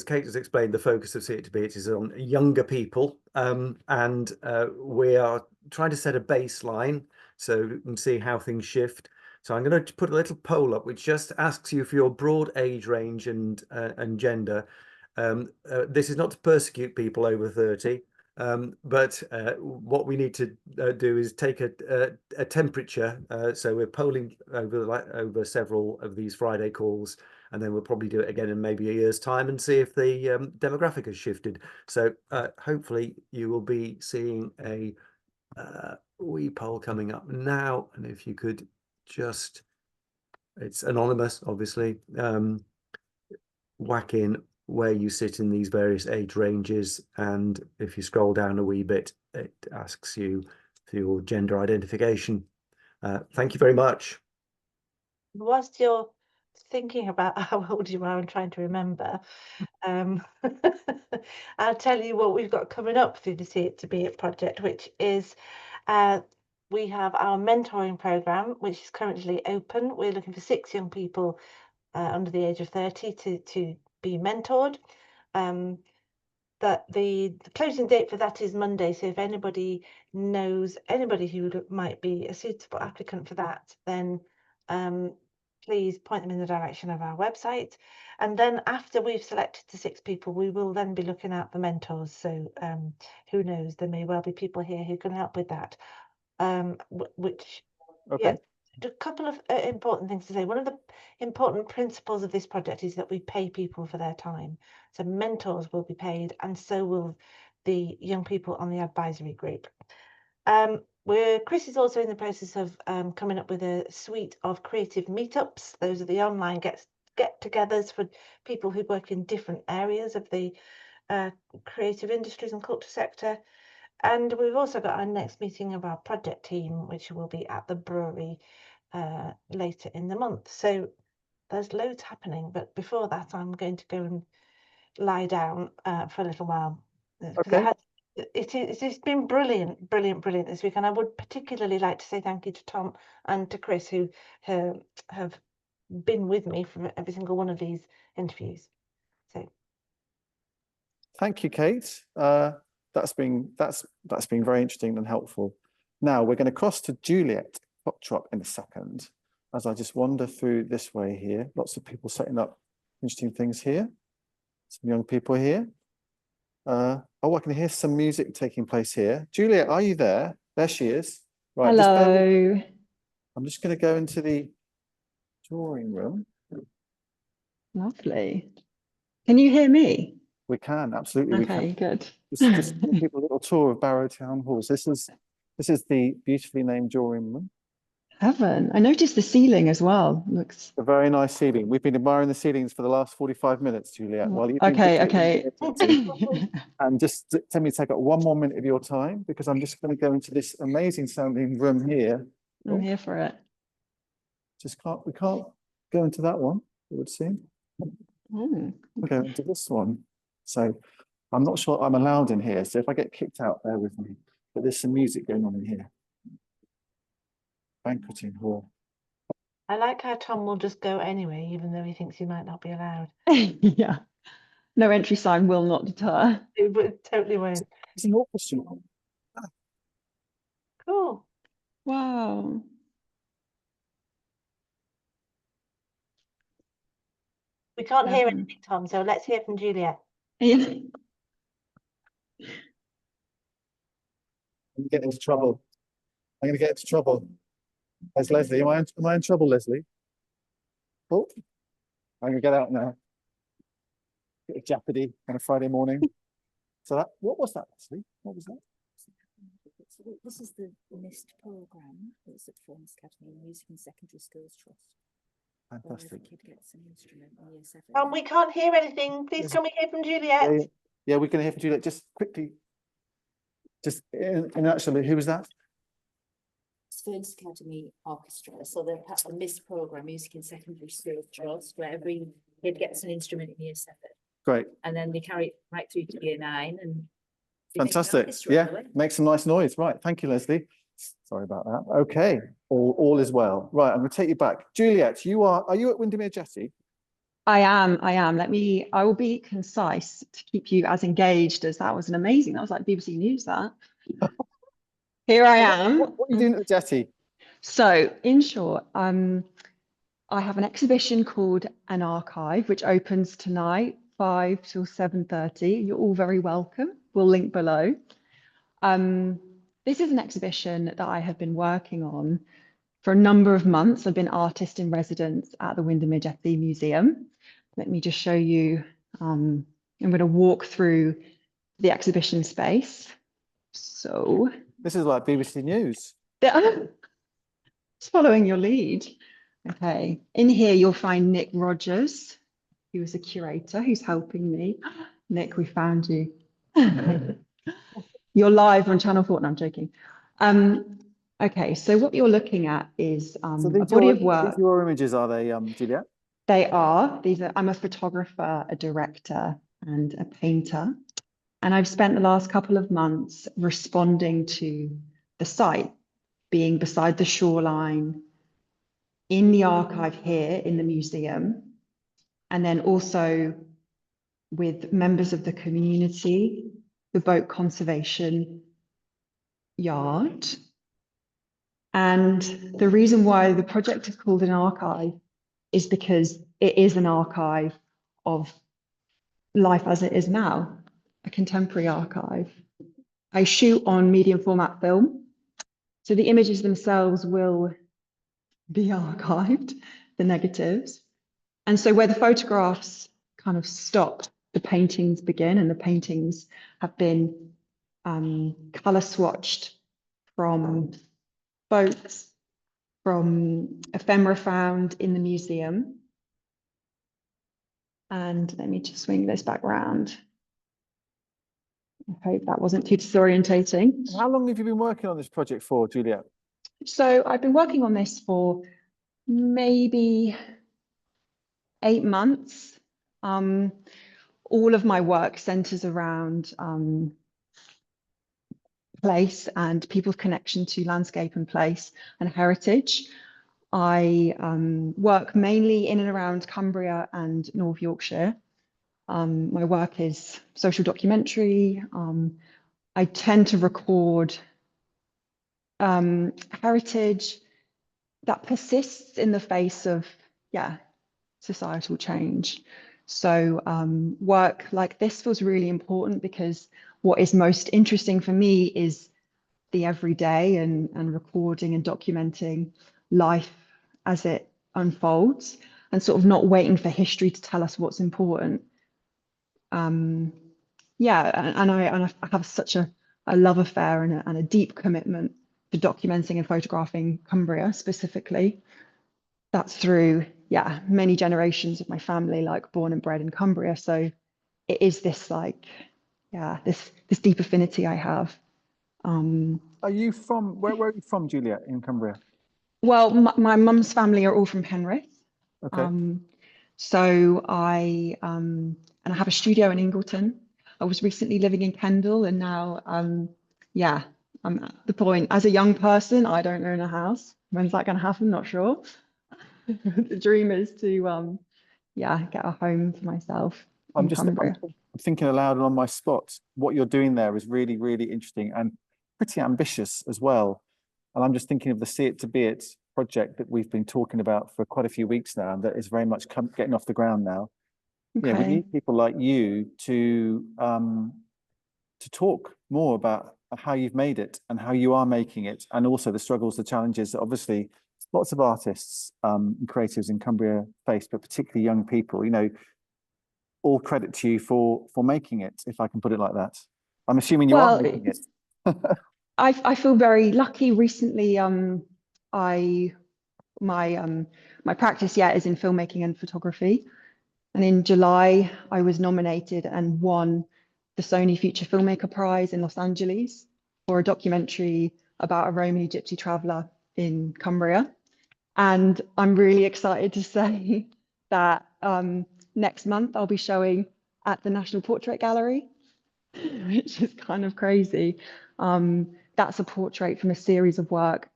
Kate has explained, the focus of See It to Be It is on younger people, and we are trying to set a baseline so we can see how things shift. So I'm going to put a little poll up which just asks you for your broad age range and gender. This is not to persecute people over 30. But what we need to do is take a temperature. So we're polling over several of these Friday calls, and then we'll probably do it again in maybe a year's time and see if the demographic has shifted. So hopefully you will be seeing a wee poll coming up now. And if you could just, it's anonymous, obviously, whack in where you sit in these various age ranges, and if you scroll down a wee bit, it asks you for your gender identification. Thank you very much. Whilst you're thinking about how old you are and trying to remember, I'll tell you what we've got coming up through the See It to Be It project, which is we have our mentoring program, which is currently open. We're looking for 6 young people under the age of 30 to be mentored. That the closing date for that is Monday. So if anybody knows anybody who might be a suitable applicant for that, then please point them in the direction of our website. And then after we've selected the 6 people, we will then be looking out for mentors. So who knows, there may well be people here who can help with that. Which, Okay. yeah, a couple of important things to say. One of the important principles of this project is that we pay people for their time. So mentors will be paid, and so will the young people on the advisory group. Chris is also in the process of coming up with a suite of creative meetups. Those are the online get-togethers for people who work in different areas of the creative industries and culture sector. And we've also got our next meeting of our project team, which will be at the brewery later in the month. So there's loads happening, but before that, I'm going to go and lie down for a little while. Okay. It's been brilliant this week, and I would particularly like to say thank you to Tom and to Chris, who have been with me for every single one of these interviews. So Thank you, Kate. That's been very interesting and helpful. Now we're going to cross to Juliet Foxtrot in a second, as I just wander through this way here. Lots of people setting up interesting things here. Some young people here. Oh, I can hear some music taking place here. Juliet, are you there? There she is. Right. Hello. I'm just going to go into the drawing room. Lovely. Can you hear me? We can, absolutely. Okay, we can. good. Just give people a little tour of Barrow Town Hall. So this is the beautifully named drawing room. Heaven. I noticed the ceiling as well. Looks A very nice ceiling. We've been admiring the ceilings for the last 45 minutes, Juliet. While you've been okay. And just tell me to take up one more minute of your time, because I'm just going to go into this amazing sounding room here. I'm here for it. We can't go into that one, it would seem. Oh, We'll go into this one. So I'm not sure I'm allowed in here. So if I get kicked out, bear with me. But there's some music going on in here. Banqueting hall. I like how Tom will just go anyway, even though he thinks he might not be allowed. yeah. No entry sign will not deter. It totally won't. It's an orchestra. Cool. Wow. We can't hear anything, Tom, so let's hear from Juliet. Yeah. I'm getting into trouble. I'm going to get into trouble. There's Leslie. Am I in trouble, Leslie? Oh, I'm going to get out now. Bit of jeopardy on a Friday morning. So what was that, Leslie? What was that? This is the MIST programme that's at Performance Academy Music and Secondary Skills Trust. Fantastic. Where every kid gets an instrument in year 7. We can't hear anything. Please, can we hear from Juliet? Yeah, we're going to hear from Juliet. Just quickly, Just actually, who was that? Speight Academy Orchestra. So they're part of the MIS program, Music in Secondary School Trust, where every kid gets an instrument in year 7. Great. And then they carry it right through to year 9. And they make an Fantastic. orchestra Yeah, out of it. make some nice noise. Right. Thank you, Leslie. Sorry about that. Okay. All is well. Right. I'm going to take you back. Juliet, are you at Windermere Jetty? I am. I will be concise to keep you as engaged as that was that was like BBC News that. Here I am. What are you doing at the Jetty? So in short, I have an exhibition called An Archive, which opens tonight, 5 till 7:30. You're all very welcome. We'll link below. This is an exhibition that I have been working on for a number of months. I've been artist in residence at the Windermere Jetty Museum. Let me just show you. I'm going to walk through the exhibition space. So this is like BBC News. Just following your lead. Okay, in here you'll find Nick Rogers, who is a curator who's helping me. Nick, we found you. You're live on Channel 4. No, I'm joking. Okay, so what you're looking at is a body of work. These your images, are they, Juliet? They are. I'm a photographer, a director, and a painter. And I've spent the last couple of months responding to the site, being beside the shoreline, in the archive here in the museum, and then also with members of the community, the boat conservation yard. And the reason why the project is called An Archive is because it is an archive of life as it is now, a contemporary archive. I shoot on medium format film, so the images themselves will be archived, the negatives. And so where the photographs kind of stop, the paintings begin, and the paintings have been color swatched from boats, from ephemera found in the museum. And let me just swing this back round. I hope that wasn't too disorientating. How long have you been working on this project for, Juliet? So I've been working on this for maybe 8 months. All of my work centers around place and people's connection to landscape and place and heritage. I work mainly in and around Cumbria and North Yorkshire. My work is social documentary. I tend to record heritage that persists in the face of, societal change. So work like this feels really important because what is most interesting for me is the everyday and recording and documenting life as it unfolds and sort of not waiting for history to tell us what's important. And I have such a love affair and a deep commitment to documenting and photographing Cumbria specifically. That's through, many generations of my family, like born and bred in Cumbria. So it is this like, this deep affinity I have. Are you from, where are you from, Juliet, in Cumbria? Well, my mum's family are all from Penrith. Okay. So I have a studio in Ingleton. I was recently living in Kendal, and now, I'm at the point as a young person, I don't own a house. When's that going to happen? Not sure. The dream is to, get a home for myself. I'm thinking aloud and on my spot. What you're doing there is really, really interesting and pretty ambitious as well. And I'm just thinking of the See It to Be It project that we've been talking about for quite a few weeks now, and that is very much getting off the ground now. Okay. Yeah, we need people like you to talk more about how you've made it and how you are making it, and also the struggles, the challenges that obviously lots of artists and creatives in Cumbria face, but particularly young people. All credit to you for making it, if I can put it like that. I'm assuming you are making it. I feel very lucky. Recently, my practice is in filmmaking and photography, and in July I was nominated and won the Sony Future Filmmaker Prize in Los Angeles for a documentary about a Romany gypsy traveller in Cumbria. And I'm really excited to say that next month I'll be showing at the National Portrait Gallery, which is kind of crazy. That's a portrait from a series of work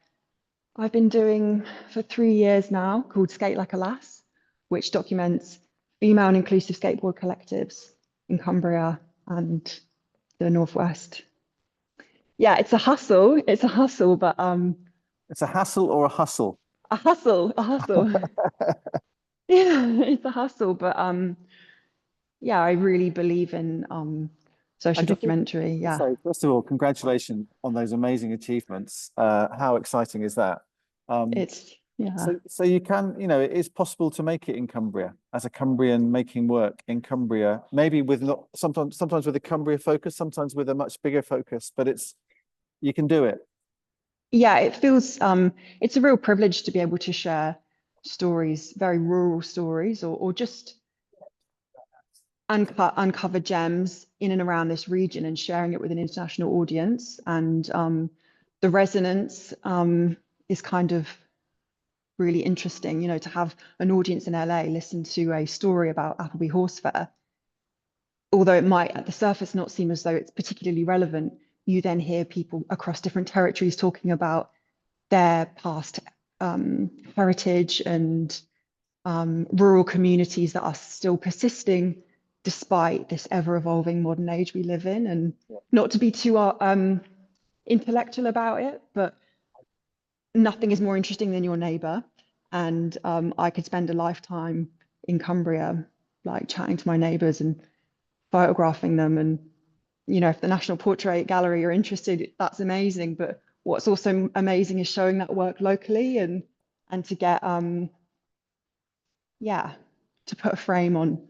I've been doing for 3 years now called Skate Like a Lass, which documents female and inclusive skateboard collectives in Cumbria and the Northwest. Yeah, it's a hustle. It's a hustle, but It's a hassle or a hustle? a hustle. Yeah, it's a hustle, but yeah, I really believe in social documentary. Yeah. So first of all, congratulations on those amazing achievements. How exciting is that? So you can, you know, it is possible to make it in Cumbria as a Cumbrian making work in Cumbria, maybe with not sometimes with a Cumbria focus, sometimes with a much bigger focus, but you can do it. Yeah, it feels it's a real privilege to be able to share stories, very rural stories, or just uncover gems in and around this region and sharing it with an international audience. And the resonance is kind of really interesting, you know, to have an audience in LA listen to a story about Appleby Horse Fair. Although it might at the surface not seem as though it's particularly relevant, you then hear people across different territories talking about their past heritage and rural communities that are still persisting despite this ever-evolving modern age we live in. And not to be too intellectual about it, but nothing is more interesting than your neighbour. And I could spend a lifetime in Cumbria, like chatting to my neighbours and photographing them. And, you know, if the National Portrait Gallery are interested, that's amazing. But what's also amazing is showing that work locally and to get, yeah, to put a frame on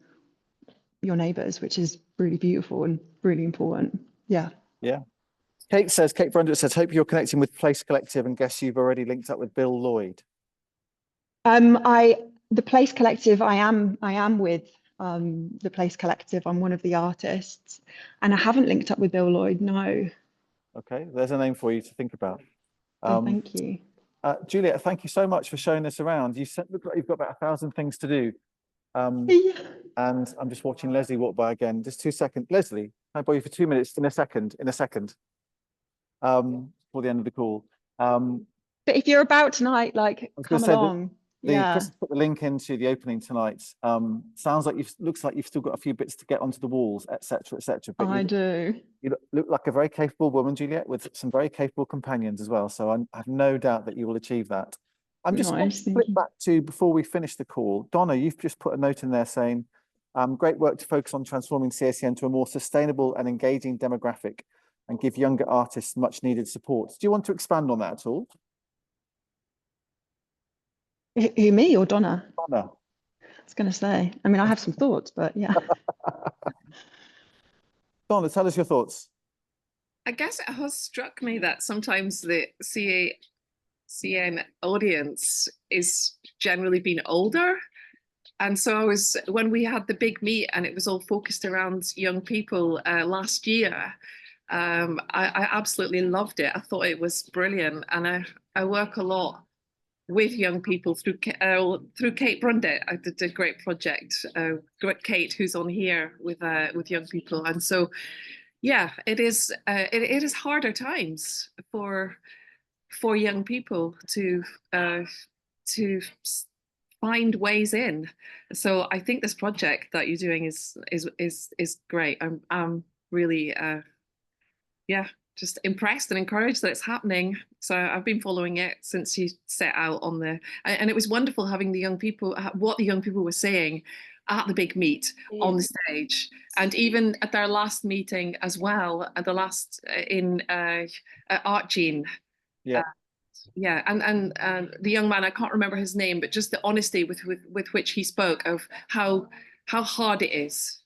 your neighbours, which is really beautiful and really important. Yeah. Yeah. Kate Brundett says, hope you're connecting with Place Collective and guess you've already linked up with Bill Lloyd. The Place Collective, I am with the Place Collective. I'm one of the artists, and I haven't linked up with Bill Lloyd. No. Okay, there's a name for you to think about. Thank you. Juliet, thank you so much for showing this around. Look like you've got about 1,000 things to do. Yeah. And I'm just watching Leslie walk by again. Just 2 seconds. Leslie, can I borrow you for 2 minutes? In a second. For the end of the call. But if you're about tonight, like, come along. Chris put the link into the opening tonight. Sounds like looks like you've still got a few bits to get onto the walls, etc., etc. I do. You look like a very capable woman, Juliet, with some very capable companions as well. So I have no doubt that you will achieve that. I'm just going to flip back to, before we finish the call, Donna, you've just put a note in there saying, great work to focus on transforming CACN to a more sustainable and engaging demographic and give younger artists much needed support. Do you want to expand on that at all? Who, me or Donna? Donna. I was going to say, I mean, I have some thoughts, but yeah. Donna, tell us your thoughts. I guess it has struck me that sometimes the CACN audience is generally being older. And so when we had the big meet and it was all focused around young people last year, I absolutely loved it. I thought it was brilliant. And I work a lot with young people through Kate Brundett. I did a great project, Kate, who's on here with young people. And so, yeah, it is harder times for young people to find ways in. So I think this project that you're doing is great. I'm really just impressed and encouraged that it's happening. So I've been following it since you set out on and it was wonderful having the young people, what the young people were saying at the big meet on the stage, and even at their last meeting as well, at the last in Art Gene. Yeah, and the young man, I can't remember his name, but just the honesty with which he spoke of how hard it is.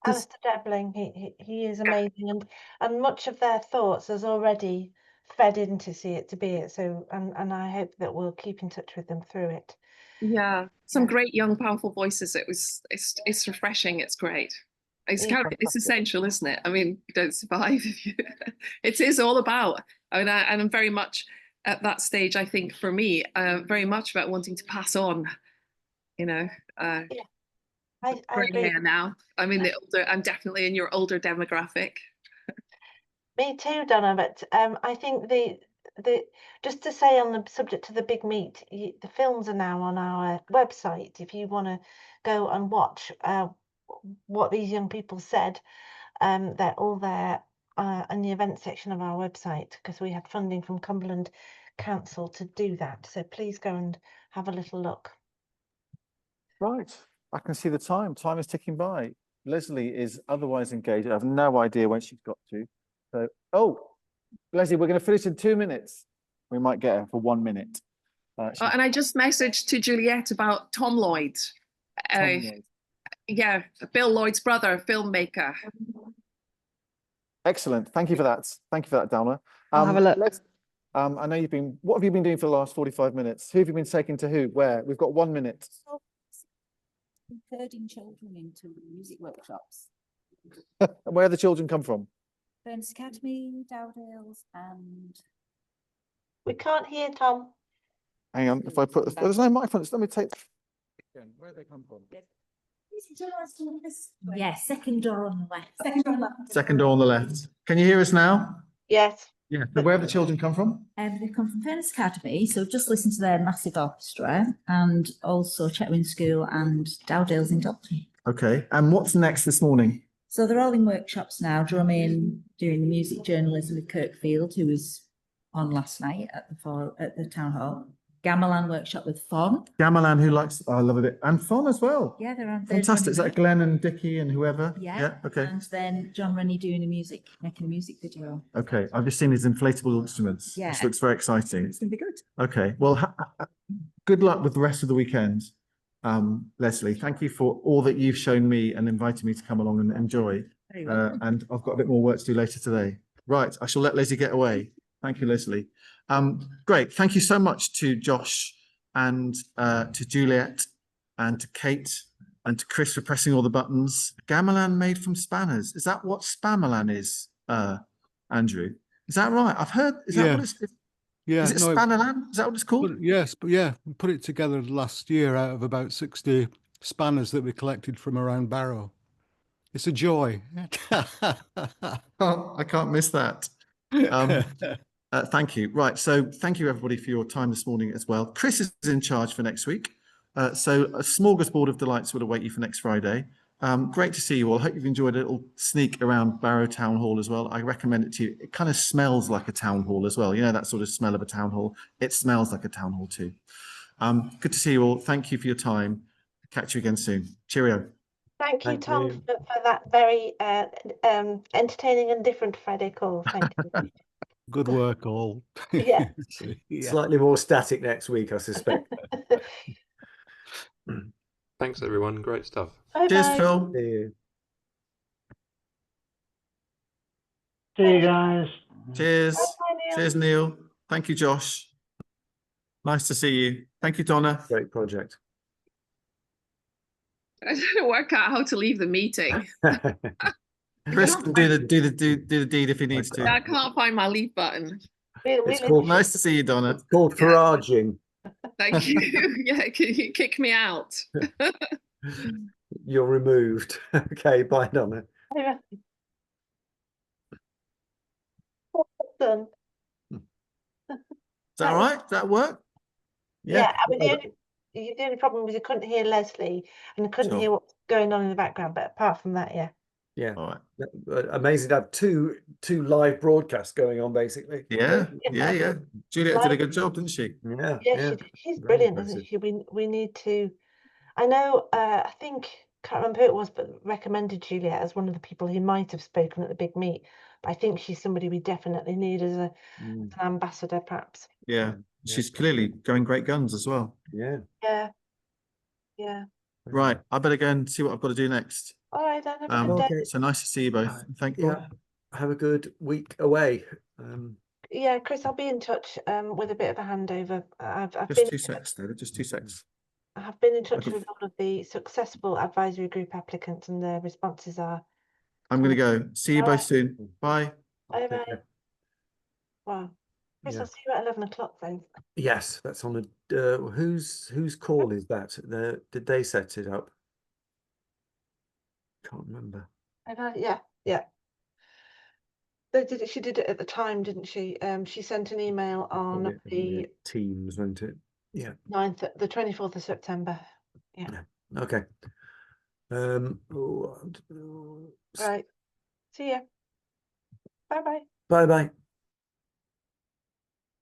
Alistair Debling, he is amazing, and much of their thoughts has already fed into See It to Be It. So and I hope that we'll keep in touch with them through it. Yeah, some great young powerful voices. It's refreshing. It's great. It's Yeah. it's essential, isn't it? I mean, you don't survive if you. It is all about. I mean, and I'm very much at that stage. I think for me, very much about wanting to pass on. You know, I grey agree. hair now. I'm in the older. I'm definitely in your older demographic. Me too, Donna. But I think the just to say on the subject of the big meet, the films are now on our website. If you want to go and watch what these young people said, they're all there in the event section of our website, because we had funding from Cumberland Council to do that. So please go and have a little look. Right, I can see the time. Time is ticking by. Leslie is otherwise engaged. I have no idea when she's got to. So, oh, Leslie, we're going to finish in 2 minutes. We might get her for 1 minute. And I just messaged to Juliet about Tom Lloyd. Tom Lloyd. Yeah, Bill Lloyd's brother, filmmaker. Excellent. Thank you for that. Thank you for that, Donna. I'll have a look. I know you've been, what have you been doing for the last 45 minutes? Who have you been taking to who? Where? We've got 1 minute. Herding children into music workshops. Where the children come from? Burns Academy, Dowdales, and We can't hear Tom. Hang on, if I put, there's no microphones. Let me take. Where do they come from? yeah, second door on the left. Second door on the left. Second door on the left. Can you hear us now? Yes. Yeah. So where have the children come from? They come from Furness Academy, so just listen to their massive orchestra, and also Chetwynd School and Dowdales in Docton. Okay. And what's next this morning? So they're all in workshops now, drumming, doing the music journalism with Kirkfield, who was on last night at the town hall. Gamelan workshop with Fon. Gamelan, who likes, oh, I love it. And Fon as well. Yeah, they're on. Fantastic. Is that Glenn and Dickie and whoever? Yeah. Okay. And then John Rennie making a music video. Okay. I've just seen his inflatable instruments. Yeah. Which looks very exciting. It's going to be good. Okay. Well, good luck with the rest of the weekend. Leslie, thank you for all that you've shown me and invited me to come along and enjoy. And I've got a bit more work to do later today. Right. I shall let Leslie get away. Thank you, Leslie. Great. Thank you so much to Josh and to Juliet and to Kate and to Chris for pressing all the buttons. Gamelan made from spanners. Is that what Spamelan is, Andrew? Is that right? I've heard. Is that what it's? Yeah. Is it Spannerland? Is that what it's called? Yes, but yeah, we put it together last year out of about 60 spanners that we collected from around Barrow. It's a joy. Oh, I can't miss that. Thank you. Right. So thank you, everybody, for your time this morning as well. Chris is in charge for next week. So a smorgasbord of delights will await you for next Friday. Great to see you all. I hope you've enjoyed a little sneak around Barrow Town Hall as well. I recommend it to you. It kind of smells like a town hall as well. You know, that sort of smell of a town hall. It smells like a town hall too. Good to see you all. Thank you for your time. Catch you again soon. Cheerio. Thank you, Tom, for that very entertaining and different Friday call. Thank you. Good work, all. Yeah. Slightly more static next week, I suspect. Thanks, everyone. Great stuff. Bye. Cheers, Bye. Phil. See you. See you guys. Cheers. Bye, Neil. Cheers, Neil. Thank you, Josh. Nice to see you. Thank you, Donna. Great project. I didn't work out how to leave the meeting. Chris can do the deed if he needs to. I can't find my leave button. It's called, Nice to see you, Donna. It's called foraging. Thank you. Yeah, can you kick me out? You're removed. Okay, bye, Donna. Done. Is that all right? Does that work? Yeah, I mean, the only problem was I couldn't hear Leslie and I couldn't hear what's going on in the background. But apart from that, yeah. Yeah. All right. Amazing to have two live broadcasts going on, basically. Yeah. Juliet did a good job, didn't she? Yeah. Yeah, she's brilliant, isn't she? We need to. I know. I think can't remember who it was, but recommended Juliet as one of the people who might have spoken at the big meet. But I think she's somebody we definitely need as an ambassador, perhaps. Yeah. She's clearly going great guns as well. Yeah. Yeah. Right. I better go and see what I've got to do next. All right, then. Have a good day. So nice to see you both. Thank you. Yeah. Have a good week away. Yeah, Chris, I'll be in touch with a bit of a handover. I've Just been 2 seconds, David. Just 2 seconds. I have been in touch with all of the successful advisory group applicants, and their responses are I'm going to go. See you All both right. soon. Bye. Bye Take bye. care. Wow. Chris, Yeah. I'll see you at 11 o'clock then. Yes, that's on a whose call is that? Did they set it up? Can't remember. Yeah, yeah. They did it. She did it at the time, didn't she? She sent an email on the Teams, wasn't it? Yeah. 9th, the 24th of September. Yeah. Okay. Right. See ya. Bye bye. Bye bye.